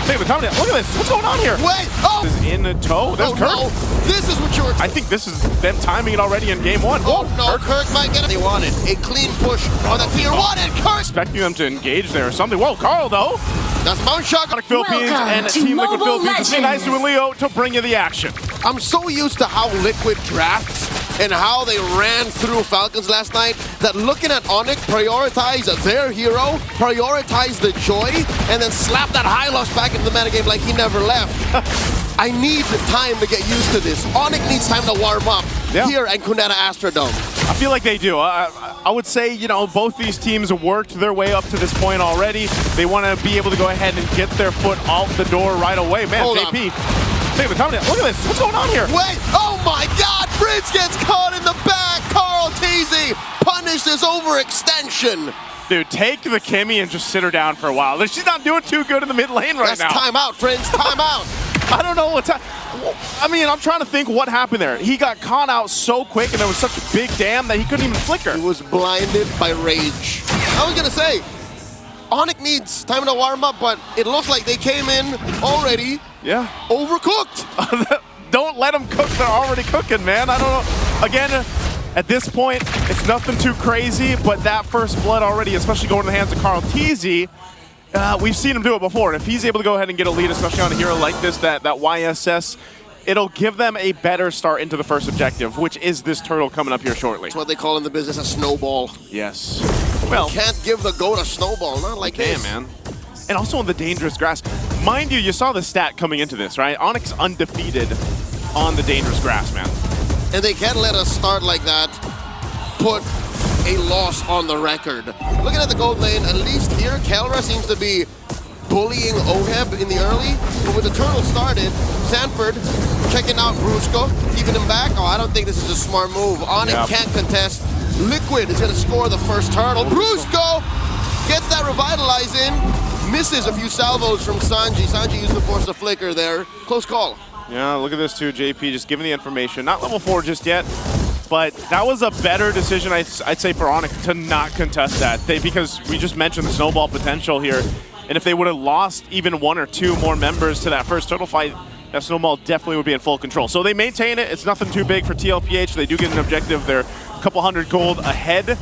Take the comment. Look at this. What's going on here? Wait! Oh! This is in a toe. That's Kirk. No. This is what you were... I think this is them timing it already in game one. Oh, no. Kirk might get it. They wanted a clean push on the tier one, and Kirk... Expecting them to engage there or something. Whoa, Carl, though. That's Mount Shock. Philippines and Team Liquid Philippines. It's nice with Leo to bring you the action. I'm so used to how Liquid drafts and how they ran through Falcons last night that looking at Onyx prioritize their hero, prioritize the joy, and then slap that Hylos back into the metagame like he never left. I need time to get used to this. Onyx needs time to warm up here at Cuneta Astrodome. I feel like they do. I would say, you know, both these teams worked their way up to this point already. They want to be able to go ahead and get their foot out the door right away. Man, Hold JP, take the comment. Look at this. What's going on here? Wait! Oh my God! Fritz gets caught in the back. Carl Teasy punished his overextension. Dude, take the Kimmy and just sit her down for a while. She's not doing too good in the mid lane right now. That's time out, friends. Time out. I don't know what's I mean, I'm trying to think what happened there. He got caught out so quick, and there was such a big dam that he couldn't even flicker. He was blinded by rage. I was gonna say, Onyx needs time to warm up, but it looks like they came in already. Yeah. Overcooked. Don't let them cook. They're already cooking, man. I don't know. Again, at this point, it's nothing too crazy, but that first blood already, especially going to the hands of Carl Teasy, we've seen him do it before. If he's able to go ahead and get a lead, especially on a hero like this, that YSS, it'll give them a better start into the first objective, which is this turtle coming up here shortly. That's what they call in the business a snowball. Yes. Well, you can't give the goat a snowball, not like this. Man. And also on the dangerous grass. Mind you, you saw the stat coming into this, right? Onyx undefeated on the dangerous grass, man. And they can't let us start like that, put a loss on the record. Looking at the gold lane, at least here, Kelra seems to be bullying Oheb in the early, but with the turtle started, Sanford checking out Brusco, keeping him back. Oh, I don't think this is a smart move. Onyx can't contest. Liquid is gonna score the first turtle. Brusco gets that revitalize in, misses a few salvos from Sanji. Sanji used to force the flicker there. Close call. Yeah, look at this too, JP, just giving the information. Not level 4 just yet, but that was a better decision, I'd say, for Onyx to not contest that. Because we just mentioned the snowball potential here, and if they would have lost even 1 or 2 more members to that first turtle fight, that snowball definitely would be in full control. So they maintain it. It's nothing too big for TLPH. They do get an objective. They're a couple hundred gold ahead.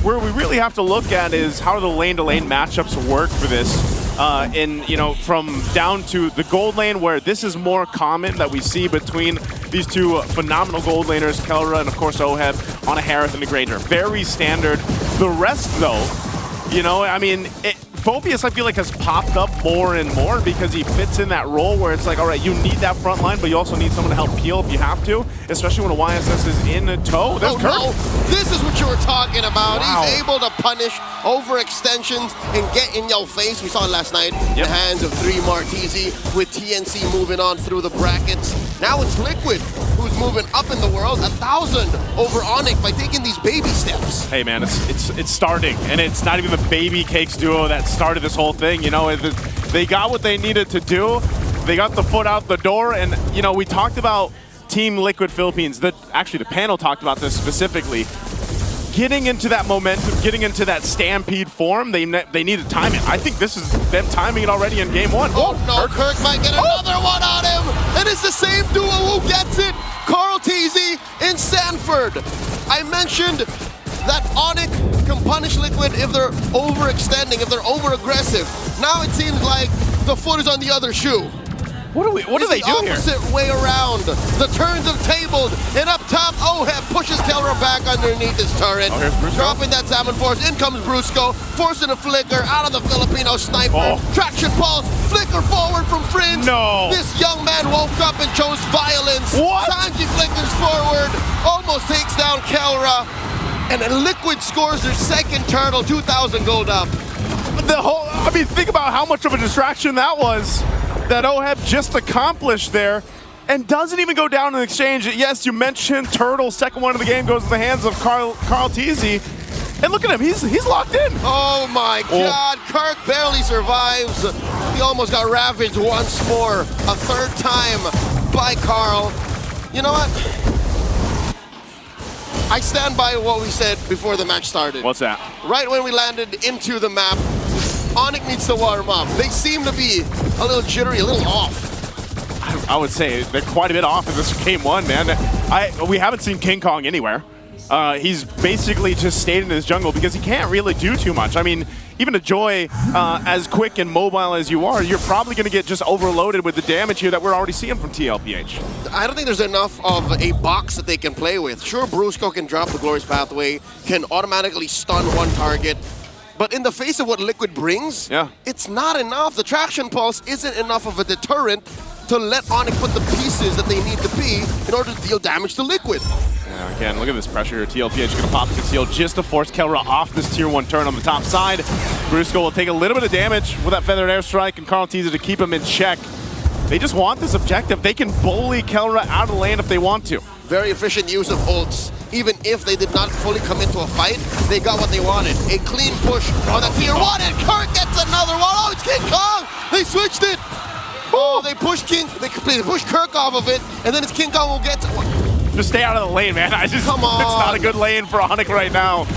Where we really have to look at is how the lane-to-lane matchups work for this. You know, from down to the gold lane, where this is more common that we see between these two phenomenal gold laners, Kelra and of course Oheb, on a Harith and a Granger. Very standard. The rest, though, you know, I mean, Phobius, I feel like, has popped up more and more because he fits in that role where it's like, all right, you need that front line, but you also need someone to help peel if you have to, especially when a YSS is in a tow. That's Kirk. No. This is what you were talking about. Wow. He's able to punish overextensions and get in your face. We saw it last night in the hands of 3 Martisi with TNC moving on through the brackets. Now it's Liquid who's moving up in the world, 1,000 over Onyx by taking these baby steps. Hey man, it's starting, and it's not even the Baby Cakes duo that started this whole thing. You know, they got what they needed to do. They got the foot out the door, and you know, we talked about Team Liquid Philippines. Actually, the panel talked about this specifically. Getting into that momentum, getting into that stampede form, they need to time it. I think this is them timing it already in game 1. Oh no, Kirk might get another one on him, and it's the same duo who gets it. Carl Teasy and Sanford. I mentioned that Onyx can punish Liquid if they're overextending, if they're over-aggressive. Now it seems like the foot is on the other shoe. What do they do here? It's the opposite way around. The turns have tabled, and up top, Oheb pushes Kelra back underneath his turret. Dropping that Salmon Force. In comes Brusco, forcing a flicker out of the Filipino sniper. Traction pulse, flicker forward from Fringe. No. This young man woke up and chose violence. What? Sanji flickers forward, almost takes down Kelra. And then Liquid scores their second turtle, 2,000 gold up. I mean, think about how much of a distraction that was that Oheb just accomplished there, and doesn't even go down in exchange. Yes, you mentioned Turtle, second one of the game goes to the hands of Carl Teasy. And look at him, he's locked in. Oh my God, Kirk barely survives. He almost got ravaged once more, a third time by Carl. You know what? I stand by what we said before the match started. What's that? Right when we landed into the map, Onyx needs to warm up. They seem to be a little jittery, a little off. I would say they're quite a bit off in this game one, man. We haven't seen King Kong anywhere. He's basically just stayed in his jungle because he can't really do too much. I mean, even a Joy, as quick and mobile as you are, you're probably going to get just overloaded with the damage here that we're already seeing from TLPH. I don't think there's enough of a box that they can play with. Sure, Brusco can drop the Glorious Pathway, can automatically stun one target, but in the face of what Liquid brings, it's not enough. The Traction Pulse isn't enough of a deterrent to let Onyx put the pieces that they need to be in order to deal damage to Liquid. Yeah, again, look at this pressure here. TLPH gonna pop the conceal just to force Kelra off this tier 1 turn on the top side. Brusco will take a little bit of damage with that feathered airstrike, and Carl Teaser to keep him in check. They just want this objective. They can bully Kelra out of the lane if they want to. Very efficient use of ults. Even if they did not fully commit to a fight, they got what they wanted. A clean push on the tier 1, and Kirk gets another one. Oh, it's King Kong! They switched it! Oh, they pushed Kirk off of it, and then it's King Kong who gets it. Just stay out of the lane, man. Come on. It's not a good lane for Onyx right now.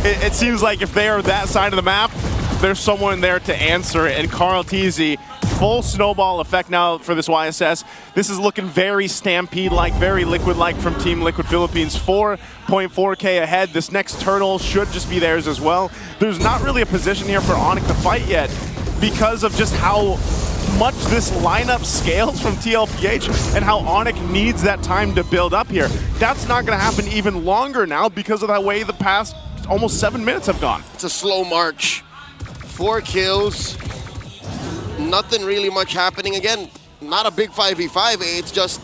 It seems like if they are that side of the map, there's someone there to answer it. And Carl Teasy, full snowball effect now for this YSS. This is looking very Stampede-like, very Liquid-like from Team Liquid Philippines. 4.4K ahead. This next turtle should just be theirs as well. There's not really a position here for Onyx to fight yet because of just how much this lineup scales from TLPH and how Onyx needs that time to build up here. That's not going to happen even longer now because of the way the past almost 7 minutes have gone. It's a slow march. 4 kills. Nothing really much happening. Again, not a big 5v5. It's just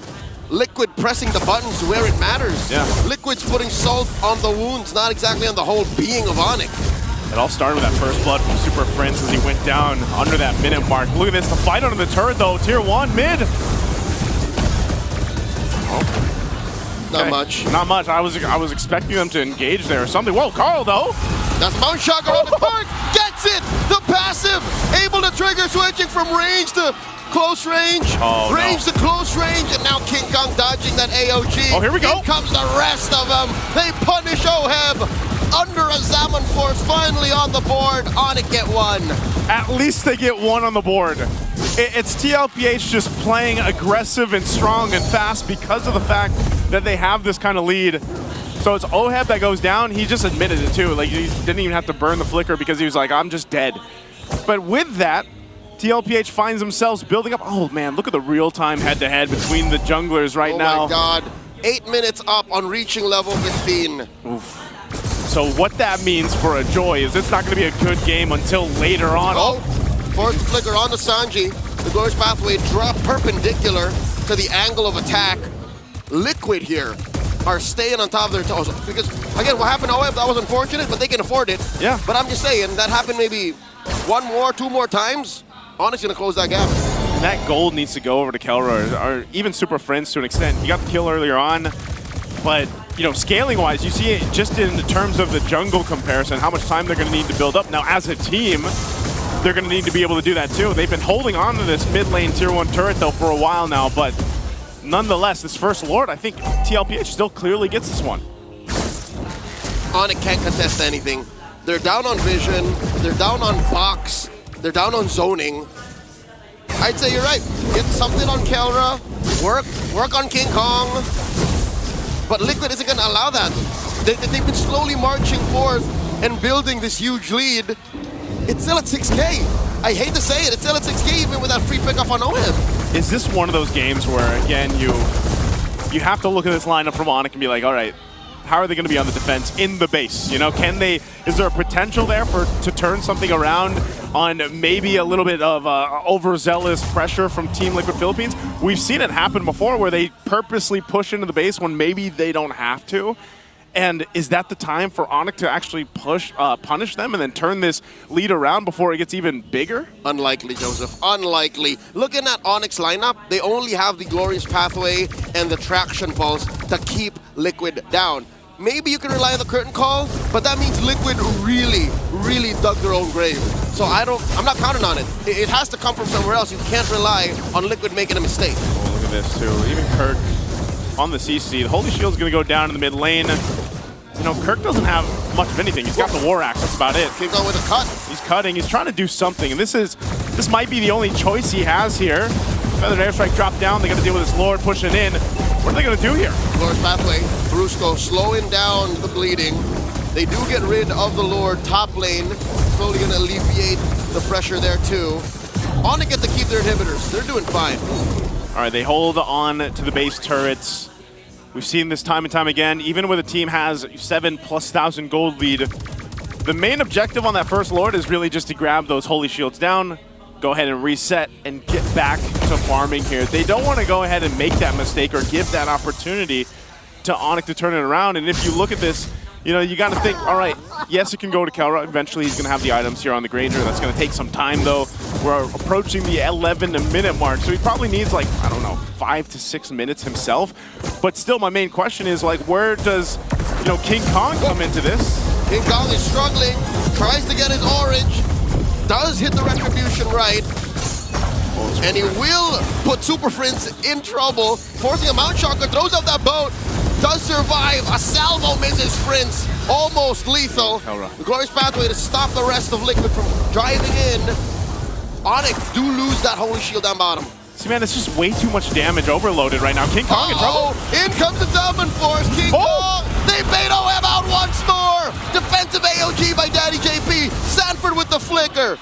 Liquid pressing the buttons where it matters. Yeah. Liquid's putting salt on the wounds, not exactly on the whole being of Onyx. It all started with that first blood from Super Prince as he went down under that minute mark. Look at this, the fight under the turret though, tier 1 mid. Oh. Not much. Not much. I was expecting them to engage there or something. Whoa, Carl though. That's Mount Shocker on the park. Gets it. The passive able to trigger, switching from range to close range. Oh, range to close range, and now King Kong dodging that AOG. Oh, here we go. Here comes the rest of them. They punish Oheb. Under a Zaman Force, finally on the board. Onyx get one. At least they get one on the board. It's TLPH just playing aggressive and strong and fast because of the fact that they have this kind of lead. So it's Oheb that goes down. He just admitted it too. Like, he didn't even have to burn the flicker because he was like, I'm just dead. But with that, TLPH finds themselves building up. Oh man, look at the real-time head-to-head between the junglers right now. Oh my god. 8 minutes up on reaching level 15. Oof. So what that means for a Joy is it's not going to be a good game until later on. Oh, force flicker on the Sanji. The Glorious Pathway drop perpendicular to the angle of attack. Liquid here are staying on top of their toes. Because, again, what happened to OF, that was unfortunate, but they can afford it. Yeah. But I'm just saying, that happened maybe 1 more, 2 more times. Onyx gonna close that gap. And that gold needs to go over to Kelra, or even Super Friends to an extent. He got the kill earlier on, but you know, scaling-wise, you see it just in terms of the jungle comparison, how much time they're gonna need to build up. Now, as a team, they're gonna need to be able to do that too. They've been holding on to this mid lane tier 1 turret though for a while now, but nonetheless, this first Lord, I think TLPH still clearly gets this one. Onyx can't contest anything. They're down on vision, they're down on box, they're down on zoning. I'd say you're right. Get something on Kelra, work on King Kong, but Liquid isn't gonna allow that. They've been slowly marching forth and building this huge lead. It's still at 6K. I hate to say it, it's still at 6K even with that free pickup on OM. Is this one of those games where, again, you have to look at this lineup from Onyx and be like, all right, how are they going to be on the defense in the base? You know, is there a potential there to turn something around on maybe a little bit of overzealous pressure from Team Liquid Philippines? We've seen it happen before where they purposely push into the base when maybe they don't have to. And is that the time for Onyx to actually punish them and then turn this lead around before it gets even bigger? Unlikely, Joseph. Unlikely. Looking at Onyx lineup, they only have the Glorious Pathway and the Traction Pulse to keep Liquid down. Maybe you can rely on the curtain call, but that means Liquid really, really dug their own grave. So I'm not counting on it. It has to come from somewhere else. You can't rely on Liquid making a mistake. Oh, look at this too. Even Kirk on the CC. The Holy Shield's gonna go down in the mid lane. you know, Kirk doesn't have much of anything. He's got the War Axe, that's about it. King Kong with a cut. He's cutting, he's trying to do something, and this might be the only choice he has here. Feathered Airstrike dropped down, they gotta deal with this Lord pushing in. What are they gonna do here? Glorious Pathway, Brusco slowing down the bleeding. They do get rid of the Lord top lane. Slowly gonna alleviate the pressure there too. Onyx get to keep their inhibitors. They're doing fine. All right, they hold on to the base turrets. We've seen this time and time again. Even when a team has 7,000+ gold lead, the main objective on that first Lord is really just to grab those Holy Shields down, go ahead and reset, and get back to farming here. They don't want to go ahead and make that mistake or give that opportunity to Onyx to turn it around. And if you look at this, you know, you got to think, all right, yes, it can go to Kelra. Eventually, he's going to have the items here on the Granger. That's going to take some time, though. We're approaching the 11-minute mark, so he probably needs, like, I don't know, 5 to 6 minutes himself. But still, my main question is, like, where does, you know, King Kong come into this? King Kong is struggling, tries to get his orange, does hit the retribution right, and he will put Super Prince in trouble, forcing a Mount Chakra, throws up that boat, does survive. A salvo misses Prince, almost lethal. The Glorious Pathway to stop the rest of Liquid from driving in. Onyx do lose that Holy Shield down bottom. See, man, it's just way too much damage overloaded right now. King Kong in trouble. In comes the Dominant Force. King Kong, they bait OM out once more. Defensive AOG by Daddy JP. Sanford with the flicker.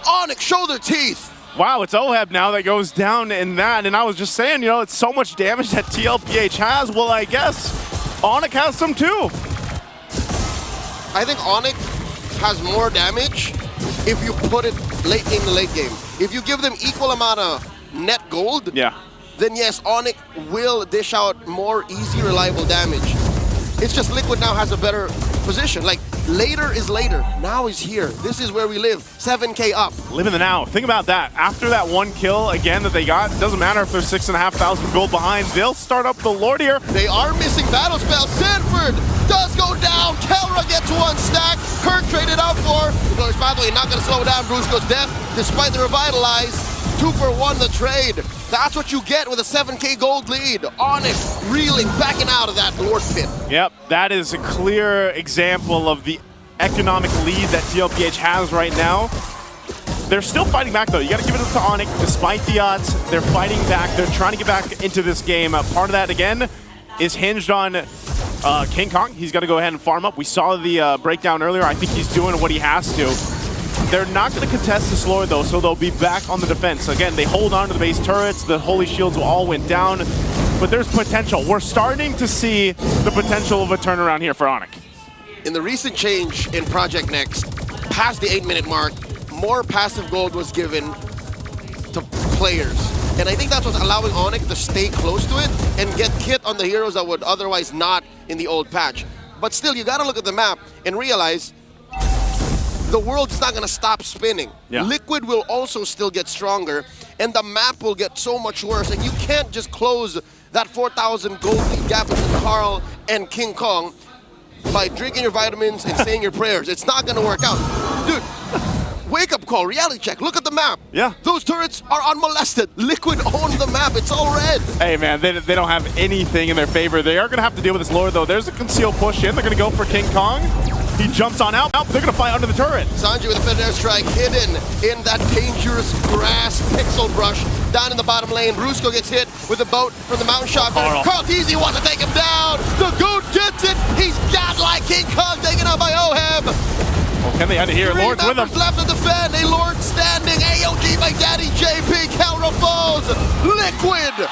Onyx show their teeth. Wow, it's Oheb now that goes down in that. And I was just saying, you know, it's so much damage that TLPH has. Well, I guess Onyx has some too. I think Onyx has more damage if you put it late in the late game. If you give them equal amount of net gold, then yes, Onyx will dish out more easy, reliable damage. It's just Liquid now has a better position. Like, later is later. Now is here. This is where we live. 7K up. Live in the now. Think about that. After that one kill again that they got, it doesn't matter if they're 6,500 gold behind. They'll start up the Lord here. They are missing battle spell. Sanford does go down. Kelra gets one stack. Kirk traded out for. The Glorious Pathway not going to slow down Brusco's death despite the revitalize. 2 for 1 the trade. That's what you get with a 7K gold lead. Onyx reeling, backing out of that Lord pit. Yep, that is a clear example of the economic lead that TLPH has right now. They're still fighting back, though. You got to give it up to Onyx. Despite the odds, they're fighting back. They're trying to get back into this game. Part of that, again, is hinged on King Kong. He's got to go ahead and farm up. We saw the breakdown earlier. I think he's doing what he has to. They're not going to contest this Lord, though, so they'll be back on the defense. Again, they hold on to the base turrets. The Holy Shields all went down, but there's potential. We're starting to see the potential of a turnaround here for Onyx. In the recent change in Project Next, past the 8-minute mark, more passive gold was given to players. And I think that's what's allowing Onyx to stay close to it and get kit on the heroes that would otherwise not in the old patch. But still, you got to look at the map and realize the world's not going to stop spinning. Liquid will also still get stronger, and the map will get so much worse, and you can't just close that 4,000 gold lead gap between Carl and King Kong by drinking your vitamins and saying your prayers. It's not going to work out. Dude, wake up call, reality check, look at the map. Those turrets are unmolested. Liquid owns the map, it's all red. Hey man, they don't have anything in their favor. They are going to have to deal with this Lord, though. There's a concealed push in. They're going to go for King Kong. He jumps on out. They're going to fight under the turret. Sanji with a Feather Airstrike hidden in that dangerous grass pixel brush down in the bottom lane. Brusco gets hit with a boat from the Mount Chakra. Carl Teasy wants to take him down. The Goat gets it. He's godlike. King Kong taken out by Oheb. Oh, can they end it here? Lord's with him. Left to defend. A Lord standing. AOG by Daddy JP. Kelra falls. Liquid.